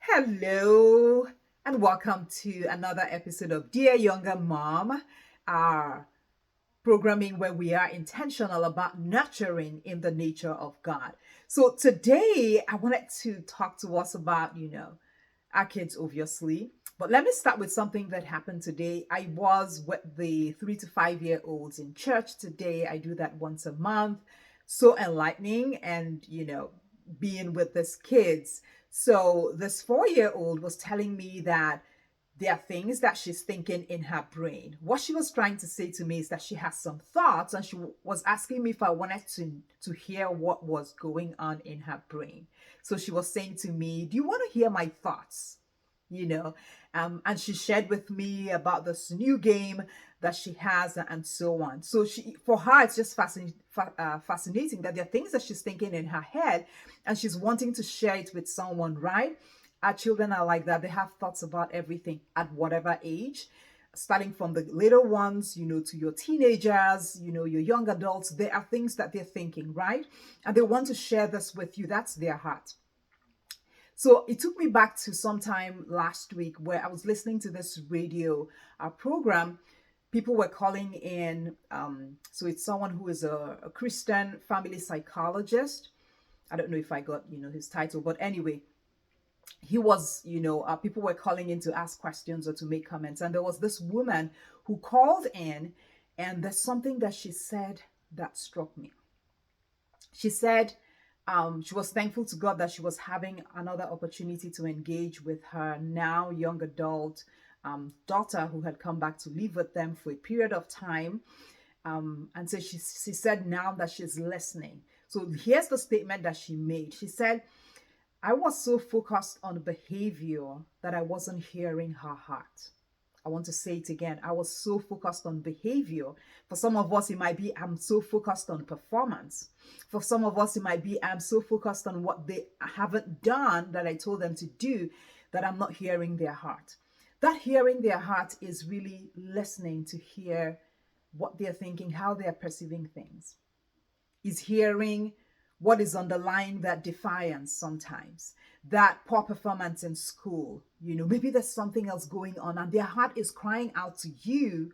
Hello, and welcome to another episode of Dear Younger Mom, our programming where we are intentional about nurturing in the nature of God. So today I wanted to talk to us about, our kids, obviously. But let me start with something that happened today. I was with the 3 to 5 year olds in church today. I do that once a month. So enlightening and, being with these kids. So this 4 year old was telling me that there are things that she's thinking in her brain. What she was trying to say to me is that she has some thoughts, and she was asking me if I wanted to hear what was going on in her brain. So she was saying to me, "Do you want to hear my thoughts?" And she shared with me about this new game that she has and so on. So for her, it's just fascinating that there are things that she's thinking in her head and she's wanting to share it with someone, right? Our children are like that. They have thoughts about everything at whatever age, starting from the little ones, to your teenagers, your young adults. There are things that they're thinking, right? And they want to share this with you. That's their heart. So it took me back to sometime last week where I was listening to this radio program. People were calling in. So it's someone who is a Christian family psychologist. I don't know if I got, his title, but anyway, he was, people were calling in to ask questions or to make comments. And there was this woman who called in, and there's something that she said that struck me. She said, she was thankful to God that she was having another opportunity to engage with her now young adult daughter who had come back to live with them for a period of time. And so she said now that she's listening. So here's the statement that she made. She said, "I was so focused on behavior that I wasn't hearing her heart." I want to say it again. I was so focused on behavior. For some of us, it might be, I'm so focused on performance. For some of us, it might be, I'm so focused on what they haven't done that I told them to do that I'm not hearing their heart. That hearing their heart is really listening to hear what they're thinking, how they're perceiving things. Is hearing what is underlying that defiance sometimes, that poor performance in school. Maybe there's something else going on and their heart is crying out to you,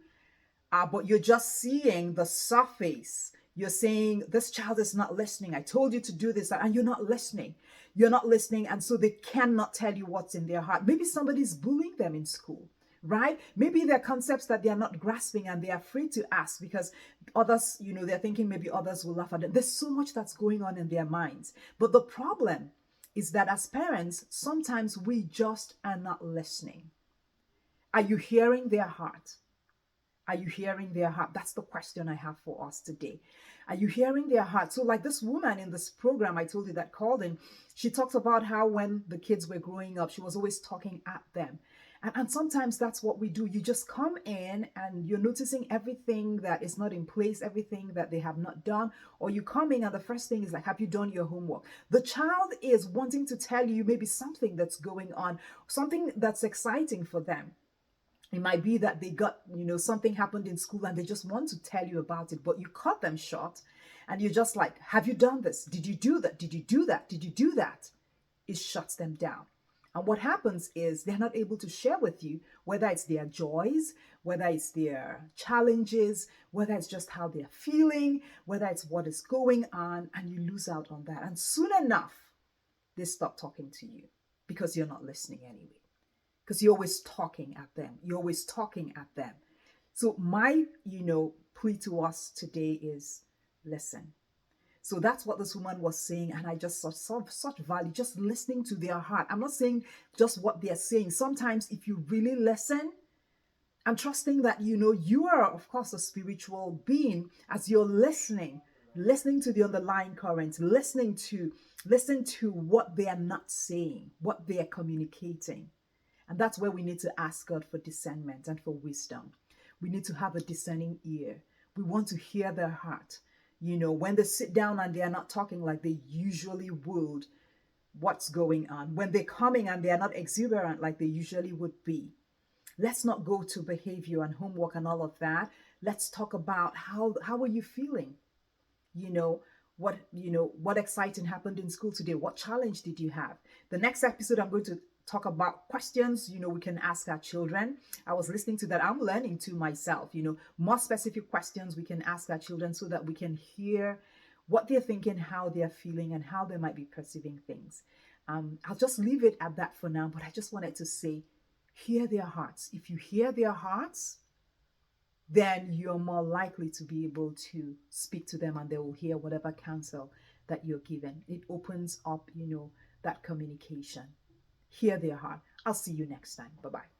but you're just seeing the surface. You're saying, this child is not listening. I told you to do this, and you're not listening. You're not listening, and so they cannot tell you what's in their heart. Maybe somebody's bullying them in school, right? Maybe there are concepts that they are not grasping and they're afraid to ask because others, they're thinking maybe others will laugh at them. There's so much that's going on in their minds. But the problem is that as parents, sometimes we just are not listening. Are you hearing their heart? Are you hearing their heart? That's the question I have for us today. Are you hearing their heart? So like this woman in this program I told you that called in, she talks about how when the kids were growing up, she was always talking at them. And sometimes that's what we do. You just come in and you're noticing everything that is not in place, everything that they have not done. Or you come in and the first thing is like, have you done your homework? The child is wanting to tell you maybe something that's going on, something that's exciting for them. It might be that they got, something happened in school and they just want to tell you about it, but you cut them short and you're just like, have you done this? Did you do that? Did you do that? Did you do that? It shuts them down. And what happens is they're not able to share with you, whether it's their joys, whether it's their challenges, whether it's just how they're feeling, whether it's what is going on, and you lose out on that. And soon enough, they stop talking to you because you're not listening anyway. Because you're always talking at them. You're always talking at them. So my, plea to us today is listen. So that's what this woman was saying. And I just saw such value, just listening to their heart. I'm not saying just what they're saying. Sometimes if you really listen and trusting that, you are, of course, a spiritual being as you're listening to the underlying currents, listen to what they are not saying, what they are communicating. And that's where we need to ask God for discernment and for wisdom. We need to have a discerning ear. We want to hear their heart. When they sit down and they are not talking like they usually would, what's going on? When they're coming and they are not exuberant like they usually would be. Let's not go to behavior and homework and all of that. Let's talk about how are you feeling? What exciting happened in school today? What challenge did you have? The next episode I'm going to talk about questions, we can ask our children. I was listening to that. I'm learning to myself, more specific questions we can ask our children so that we can hear what they're thinking, how they're feeling, and how they might be perceiving things. I'll just leave it at that for now, but I just wanted to say, hear their hearts. If you hear their hearts, then you're more likely to be able to speak to them and they will hear whatever counsel that you're given. It opens up, that communication. Hear their heart. I'll see you next time. Bye bye.